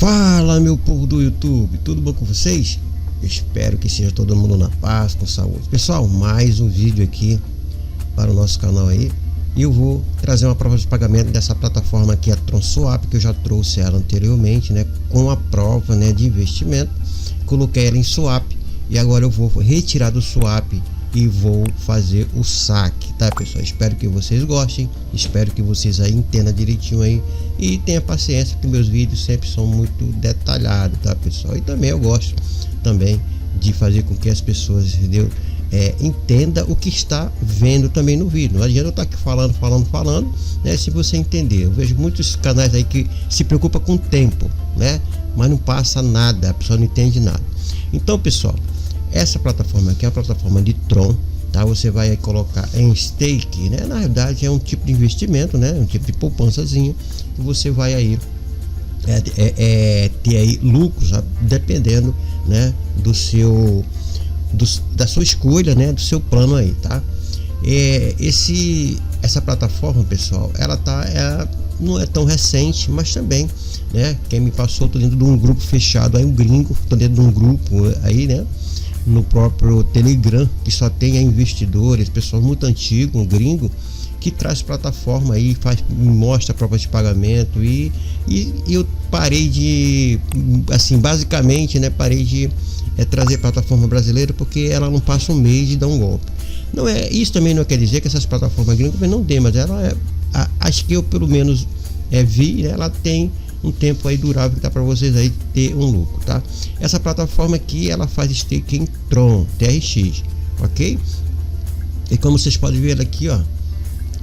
Fala, meu povo do YouTube, tudo bom com vocês? Espero que seja todo mundo na paz, com saúde. Pessoal, mais um vídeo aqui para o nosso canal aí. E eu vou trazer uma prova de pagamento dessa plataforma aqui, a TronSwap, que eu já trouxe ela anteriormente, né? Com a prova, né, de investimento. Coloquei ela em swap e agora eu vou retirar do swap e vou fazer o saque, tá, pessoal? Espero que vocês gostem, espero que vocês aí entendam direitinho aí e tenha paciência, porque meus vídeos sempre são muito detalhados, tá, pessoal? E também eu gosto também de fazer com que as pessoas, entendeu? Entenda o que está vendo também no vídeo. Não adianta eu estar aqui falando, né? Se você entender, eu vejo muitos canais aí que se preocupa com o tempo, né? Mas não passa nada, a pessoa não entende nada. Então, pessoal, essa plataforma aqui é uma plataforma de Tron, tá? Você vai colocar em stake, né? Na verdade é um tipo de investimento, né? Um tipo de poupançazinho que você vai aí ter aí lucros, dependendo, né, da sua escolha, né, do seu plano aí, tá? Essa plataforma, pessoal, ela não é tão recente, mas também, né, quem me passou, tô dentro de um grupo fechado aí, um gringo, tô dentro de um grupo aí, né, no próprio Telegram, que só tem investidores, pessoal muito antigo, um gringo, que traz plataforma aí, mostra provas de pagamento e eu parei de, assim, basicamente, né, parei de trazer plataforma brasileira porque ela não passa um mês de dar um golpe. Não é, isso também não quer dizer que essas plataformas gringas não tem, mas ela acho que eu pelo menos vi, né, ela tem um tempo aí durável que dá para vocês aí ter um lucro, tá? Essa plataforma aqui, ela faz stake em Tron, TRX, ok? E como vocês podem ver aqui, ó,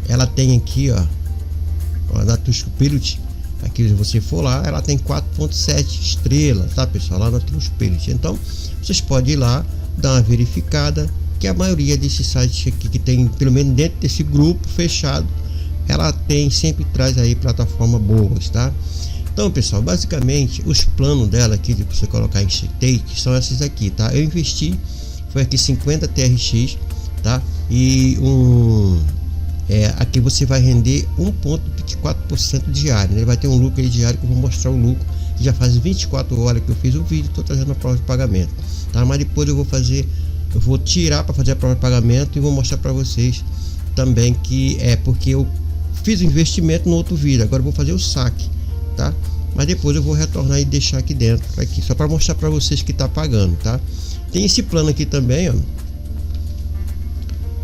ela tem aqui, ó, na Trustpilot, aqui se você for lá, ela tem 4.7 estrelas, tá, pessoal, lá na Trustpilot. Então, vocês podem ir lá, dar uma verificada, que a maioria desses sites aqui que tem, pelo menos dentro desse grupo fechado, ela sempre traz aí plataforma boas, tá? Então, pessoal, basicamente os planos dela aqui de você colocar em stake são esses aqui, tá? Eu investi, foi aqui 50 TRX, tá? E aqui você vai render 1,24% diário, né? Ele vai ter um lucro aí diário, que eu vou mostrar o lucro, que já faz 24 horas que eu fiz o vídeo, estou trazendo a prova de pagamento, tá? Mas depois eu vou tirar para fazer a prova de pagamento e vou mostrar para vocês também que porque eu fiz o investimento no outro vídeo, agora eu vou fazer o saque, tá? Mas depois eu vou retornar e deixar aqui dentro, aqui, só para mostrar para vocês que está pagando, tá? Tem esse plano aqui também, ó.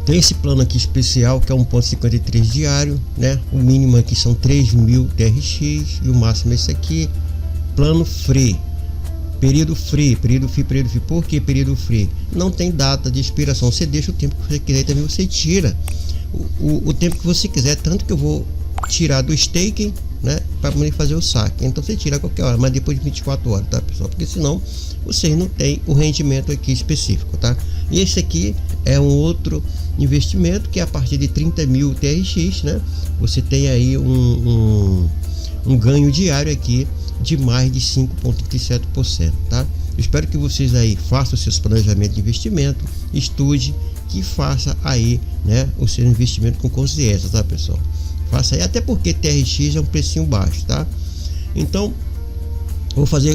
Tem esse plano aqui especial, que é 1,53 diário, né? O mínimo aqui são 3.000 TRX e o máximo é esse aqui. Plano free, período free. Por que período free? Não tem data de expiração, você deixa o tempo que você quiser e também você tira o tempo que você quiser, tanto que eu vou tirar do staking, né, para poder fazer o saque. Então você tira a qualquer hora, mas depois de 24 horas, tá, pessoal? Porque senão vocês não tem o rendimento aqui específico, tá? E esse aqui é um outro investimento que é a partir de 30.000 TRX, né? Você tem aí um ganho diário aqui de mais de 5,37%, tá? Eu espero que vocês aí façam seus planejamentos de investimento, estude, que faça aí, né, o seu investimento com consciência, tá, pessoal? Faça aí, até porque TRX é um precinho baixo, tá? Então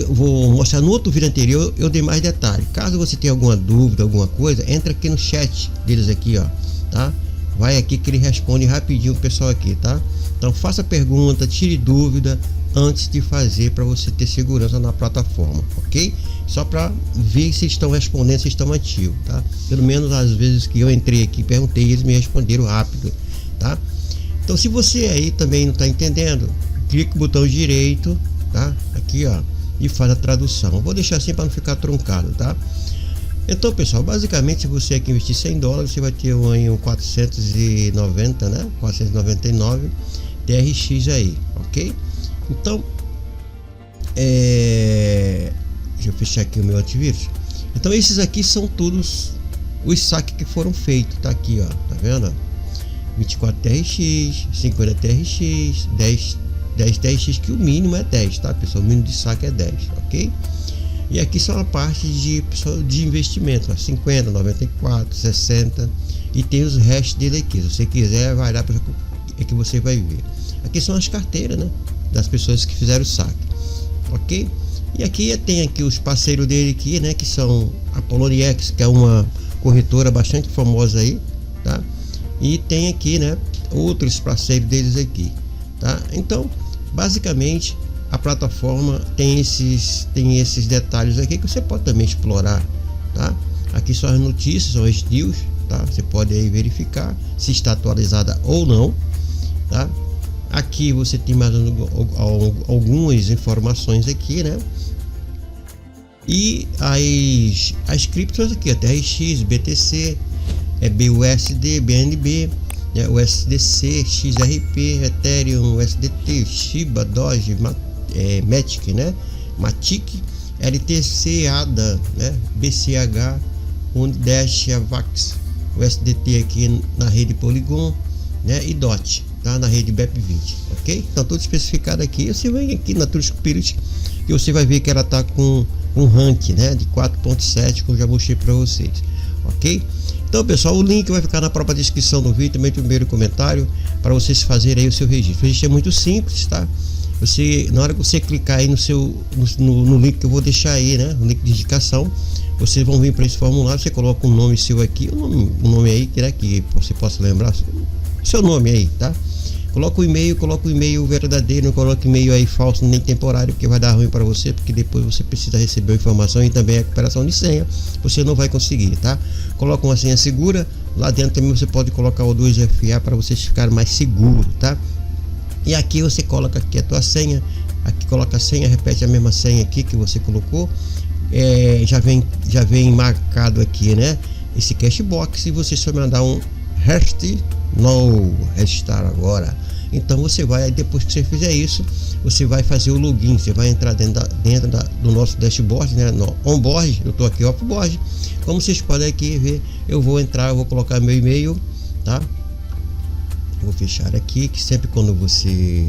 vou mostrar no outro vídeo anterior, eu dei mais detalhes. Caso você tenha alguma dúvida, alguma coisa, entra aqui no chat deles aqui, ó, tá? Vai aqui que ele responde rapidinho o pessoal aqui, tá? Então faça pergunta, tire dúvida antes de fazer, para você ter segurança na plataforma, ok? Só para ver se estão respondendo, se estão ativos, tá? Pelo menos às vezes que eu entrei aqui, perguntei, eles me responderam rápido, tá? Então, se você aí também não está entendendo, clique no botão direito, tá? Aqui, ó, e faz a tradução. Eu vou deixar assim para não ficar truncado, tá? Então, pessoal, basicamente, se você aqui investir $100, você vai ter um 490, né? 499 TRX aí, ok? Então, deixa eu fechar aqui o meu antivírus. Então, esses aqui são todos os saques que foram feitos, tá aqui, ó, tá vendo? 24 TRX, 50 TRX, 10 TRX, que o mínimo é 10, tá, pessoal? O mínimo de saque é 10, ok? E aqui são a parte de investimento, ó, 50, 94, 60, e tem os restos dele aqui. Se você quiser, vai lá que você vai ver. Aqui são as carteiras, né, das pessoas que fizeram o saque, ok? E aqui tem aqui os parceiros dele aqui, né, que são a Poloniex, que é uma corretora bastante famosa aí, tá? E tem aqui, né, outros parceiros deles aqui, tá? Então, basicamente, a plataforma tem esses detalhes aqui que você pode também explorar, tá? Aqui são as notícias, são as news, tá? Você pode aí verificar se está atualizada ou não, tá? Aqui você tem mais algumas informações aqui, né? E as criptos aqui, TRX, BTC, BUSD, BNB, né? USDC, XRP, Ethereum, USDT, Shiba, Doge, Matic, né? Matic, LTC, ADA, né? BCH, Unidash, Avax, USDT aqui na rede Polygon, né? E DOT, tá? Na rede BEP20, ok? Então tudo especificado aqui. Você vem aqui na True Spirit e você vai ver que ela tá com um rank, né, de 4.7, como eu já mostrei para vocês, ok? Então, pessoal, o link vai ficar na própria descrição do vídeo, também no primeiro comentário, para vocês fazerem aí o seu registro. O registro é muito simples, tá? Você, na hora que você clicar aí no link que eu vou deixar aí, né, no link de indicação, vocês vão vir para esse formulário. Você coloca um nome seu aqui, um nome aí que você possa lembrar, seu nome aí, tá? Coloca o e-mail verdadeiro, não coloca e-mail aí falso nem temporário, porque vai dar ruim para você, porque depois você precisa receber a informação e também a recuperação de senha, você não vai conseguir, tá? Coloca uma senha segura, lá dentro também você pode colocar o 2FA para vocês ficarem mais seguro, tá? E aqui você coloca aqui a tua senha, aqui coloca a senha, repete a mesma senha aqui que você colocou, já vem marcado aqui, né? Esse cashbox, e você só mandar um restar agora. Então você vai, depois que você fizer isso, você vai fazer o login, você vai entrar dentro do nosso dashboard, né, no onboard. Eu estou aqui offboard, como vocês podem aqui ver. Eu vou entrar, eu vou colocar meu e-mail, tá? Vou fechar aqui, que sempre quando você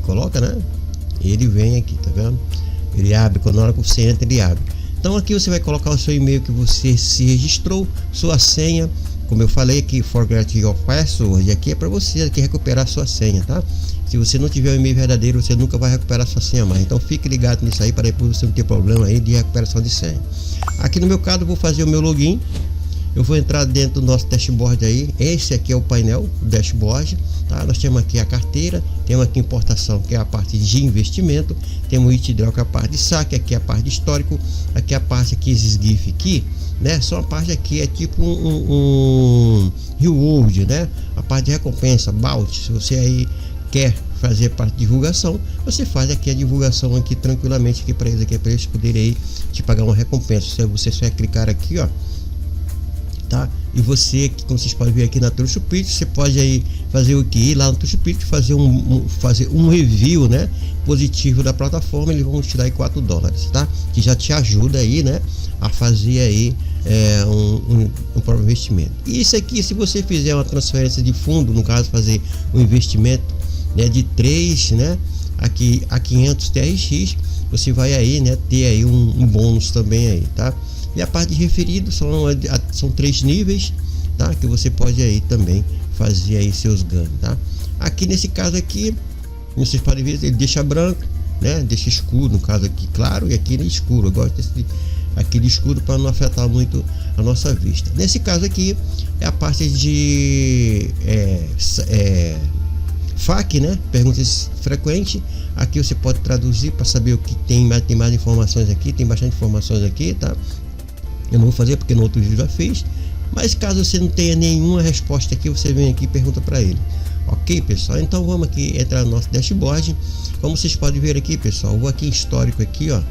coloca, né, ele vem aqui, tá vendo? Ele abre, quando na hora que você entra, ele abre. Então aqui você vai colocar o seu e-mail que você se registrou, sua senha. Como eu falei aqui, forget your password, e aqui é para você aqui recuperar sua senha, tá? Se você não tiver o e-mail verdadeiro, você nunca vai recuperar sua senha mais. Então fique ligado nisso aí, para depois você não ter problema aí de recuperação de senha. Aqui no meu caso, eu vou fazer o meu login. Eu vou entrar dentro do nosso dashboard aí. Esse aqui é o painel dashboard, tá? Nós temos aqui a carteira, temos aqui importação, que é a parte de investimento, temos o withdrawal, que é a parte de saque, aqui é a parte de histórico, aqui é a parte aqui, esses GIF aqui, né? Só a parte aqui é tipo um reward, né? A parte de recompensa, bounty. Se você aí quer fazer parte de divulgação, você faz aqui a divulgação aqui tranquilamente aqui para eles poderem aí te pagar uma recompensa. Você só é clicar aqui, ó, tá? E você, como vocês podem ver aqui na True Spirit, você pode aí fazer o que? Ir lá no True Spirit, fazer um review, né, positivo da plataforma. Eles vão te dar aí $4, tá? Que já te ajuda aí, né, a fazer aí um próprio investimento. E isso aqui, se você fizer uma transferência de fundo, no caso fazer um investimento, né, de 3, né, aqui a 500 TRX, você vai aí, né, ter aí um bônus também aí, tá? E a parte de referido são 3 níveis, tá? Que você pode aí também fazer aí seus ganhos, tá? Aqui nesse caso aqui, vocês podem ver, ele deixa branco, né? Deixa escuro, no caso aqui claro, e aqui ele é escuro. Eu gosto aquele escuro para não afetar muito a nossa vista. Nesse caso aqui é a parte de FAQ, né? Perguntas frequentes. Aqui você pode traduzir para saber o que tem mais informações aqui. Tem bastante informações aqui, tá? Eu não vou fazer porque no outro vídeo já fiz, mas caso você não tenha nenhuma resposta aqui, você vem aqui e pergunta para ele. Ok, pessoal? Então vamos aqui entrar no nosso dashboard. Como vocês podem ver aqui, pessoal, eu vou aqui em histórico aqui, ó.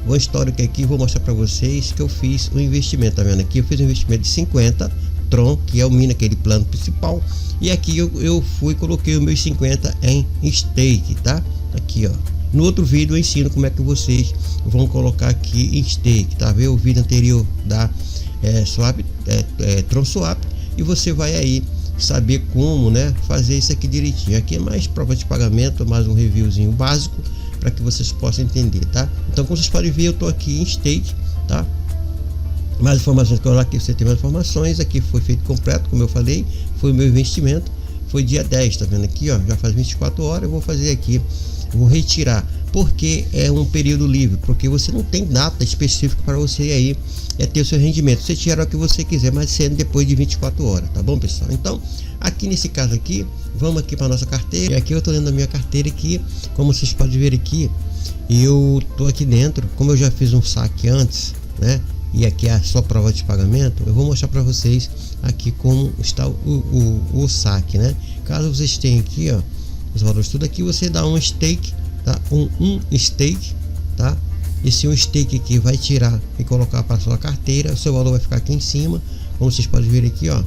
Vou em histórico aqui, vou mostrar para vocês que eu fiz o investimento, tá vendo aqui? Eu fiz um investimento de 50 Tron, que é o mini, aquele plano principal, e aqui eu coloquei os meus 50 em stake, tá? Aqui, ó. No outro vídeo eu ensino como é que vocês vão colocar aqui em stake, tá? Vê o vídeo anterior da Tron Swap, e você vai aí saber como, né, fazer isso aqui direitinho. Aqui é mais prova de pagamento, mais um reviewzinho básico para que vocês possam entender, tá? Então, como vocês podem ver, eu tô aqui em stake, tá? Mais informações, que aqui você tem mais informações. Aqui foi feito completo, como eu falei, foi o meu investimento, foi dia 10, tá vendo aqui, ó, já faz 24 horas. Eu vou fazer aqui, vou retirar porque é um período livre, porque você não tem data específica para você aí ter o seu rendimento. Você tira o que você quiser, mas sendo depois de 24 horas, tá bom, pessoal? Então, aqui nesse caso aqui, vamos aqui para nossa carteira. E aqui eu estou lendo a minha carteira aqui, como vocês podem ver aqui, eu tô aqui dentro, como eu já fiz um saque antes, né? E aqui é a sua prova de pagamento. Eu vou mostrar para vocês aqui como está o saque, né? Caso vocês tenham aqui, ó, os valores tudo aqui, você dá um stake, tá? Um stake, tá? Esse um stake aqui vai tirar e colocar para sua carteira. O seu valor vai ficar aqui em cima, como vocês podem ver aqui, ó.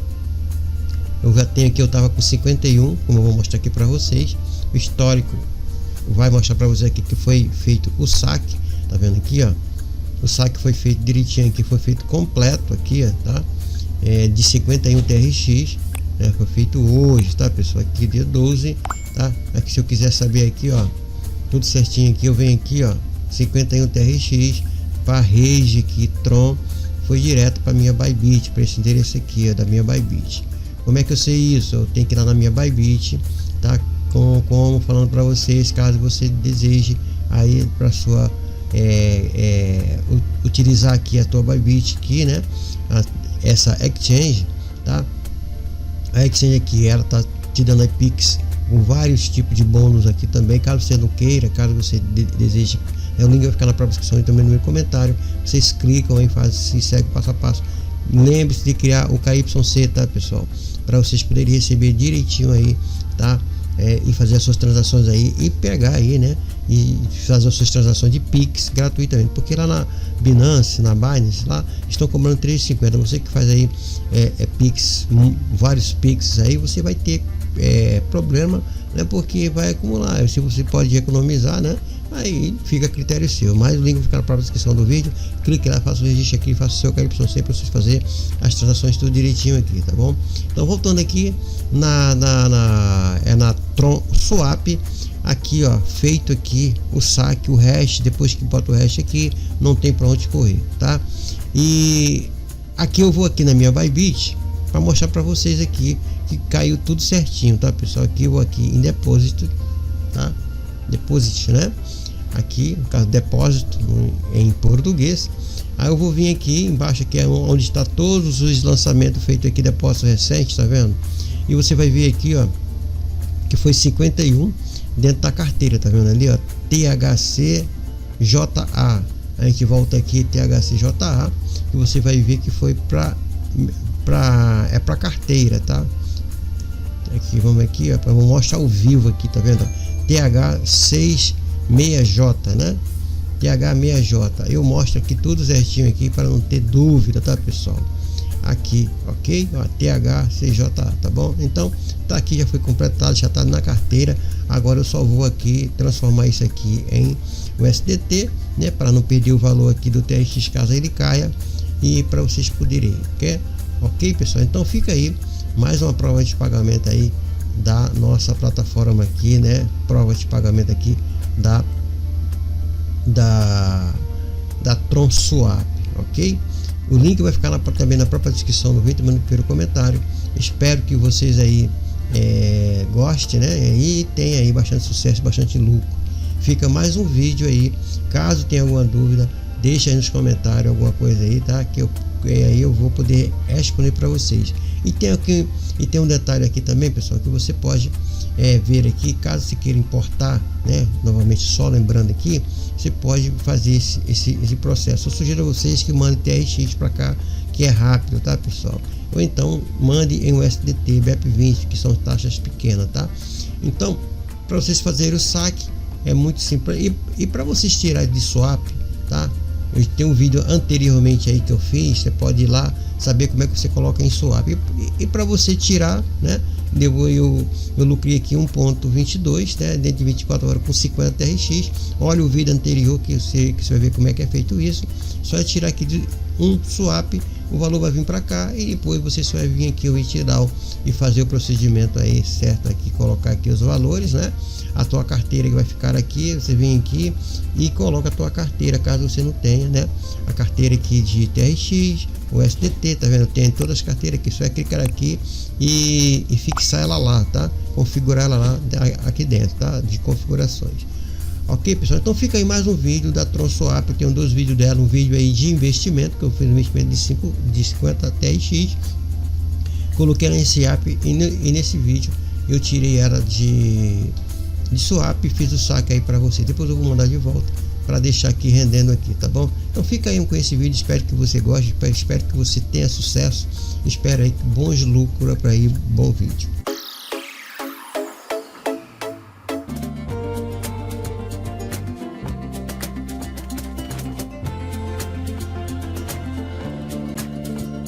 Eu já tenho aqui, eu tava com 51, como eu vou mostrar aqui para vocês. O histórico vai mostrar para vocês aqui que foi feito o saque, tá vendo aqui, ó? O saque foi feito direitinho aqui, foi feito completo aqui, ó, tá? De 51 TRX, né? Foi feito hoje, tá, pessoal? Aqui dia 12, tá? Aqui se eu quiser saber aqui, ó, tudo certinho aqui, eu venho aqui, ó, 51 TRX para rede aqui, Tron, foi direto para minha Bybit, para esse endereço aqui, ó, da minha Bybit. Como é que eu sei isso? Eu tenho que ir lá na minha Bybit, tá? Como falando para vocês, caso você deseje aí para sua utilizar aqui a tua Bybit aqui, né? Essa exchange, tá? A exchange aqui, ela tá te dando a Pix com vários tipos de bônus aqui também, caso você não queira, caso você deseje. O link vai ficar na própria descrição e também no meu comentário. Vocês clicam aí, fazem, se segue passo a passo. Lembre-se de criar o KYC, tá, pessoal? Para vocês poderem receber direitinho aí, tá? E fazer as suas transações aí e pegar aí, né? E fazer as suas transações de Pix gratuitamente, porque lá na Binance, na Binance, lá estão cobrando 3,50. Você que faz aí Pix, vários Pix aí, você vai ter problema, né? Porque vai acumular. Se você pode economizar, né? Aí fica a critério seu, mas o link vai ficar na própria descrição do vídeo. Clique lá, faça o registro aqui, faça o seu KYC para vocês fazer as transações tudo direitinho aqui, tá bom? Então voltando aqui na Tron Swap, aqui ó, feito aqui o saque, o hash, depois que bota o hash aqui, não tem para onde correr, tá? E aqui eu vou aqui na minha Bybit para mostrar para vocês aqui que caiu tudo certinho, tá, pessoal? Aqui eu vou aqui em depósito, tá? Deposit, né? Aqui, no caso depósito em português. Aí eu vou vir aqui embaixo, que é onde está todos os lançamentos feitos aqui, depósito recente, tá vendo? E você vai ver aqui, ó, que foi 51 dentro da carteira, tá vendo ali, ó, THCJA. A gente volta aqui, THCJA, e você vai ver que foi para carteira, tá? Aqui, vamos aqui, ó, vou mostrar ao vivo aqui, tá vendo? TH66J, né? TH6J. Eu mostro aqui tudo certinho aqui para não ter dúvida, tá, pessoal? Aqui, ok? Ó, TH6J, tá bom? Então, tá aqui, já foi completado, já tá na carteira. Agora eu só vou aqui transformar isso aqui em USDT, né? Para não perder o valor aqui do TRX caso ele caia, e para vocês poderem, ok? Ok, pessoal? Então fica aí mais uma prova de pagamento aí da nossa plataforma aqui, né? Prova de pagamento aqui da Tron Swap, ok? O link vai ficar também na própria descrição do vídeo, também no primeiro comentário. Espero que vocês aí gostem, né? E tenha aí bastante sucesso, bastante lucro. Fica mais um vídeo aí. Caso tenha alguma dúvida, deixa aí nos comentários alguma coisa aí, tá? Que aí eu vou poder responder para vocês. E tem um detalhe aqui também, pessoal, que você pode ver aqui, caso você queira importar, né? Novamente, só lembrando aqui, você pode fazer esse processo. Eu sugiro a vocês que mandem TRX para cá, que é rápido, tá, pessoal? Ou então mande em USDT, BEP20, que são taxas pequenas, tá? Então, para vocês fazerem o saque, é muito simples. E para vocês tirarem de swap, tá? Eu tenho um vídeo anteriormente aí que eu fiz, você pode ir lá saber como é que você coloca em swap. E para você tirar, né? Eu lucrei aqui 1.22, né? Dentro de 24 horas com 50 TRX. Olha o vídeo anterior que você vai ver como é que é feito isso. Só é tirar aqui de um swap, o valor vai vir para cá e depois você só vai vir aqui o retirar e fazer o procedimento aí certo aqui, colocar aqui os valores, né? A tua carteira que vai ficar aqui, você vem aqui e coloca a tua carteira, caso você não tenha, né? A carteira aqui de TRX, o SDT, tá vendo? Tem todas as carteiras aqui, só é clicar aqui e fixar ela lá, tá? Configurar ela lá aqui dentro, tá? De configurações. Ok, pessoal? Então fica aí mais um vídeo da TronSwap. Eu tenho 2 vídeos dela, um vídeo aí de investimento, que eu fiz um investimento de 50 até X. Coloquei ela em swap e nesse vídeo eu tirei ela de swap e fiz o saque aí para você. Depois eu vou mandar de volta para deixar aqui rendendo aqui, tá bom? Então fica aí com esse vídeo, espero que você goste, espero que você tenha sucesso, espero aí bons lucros para aí, bom vídeo.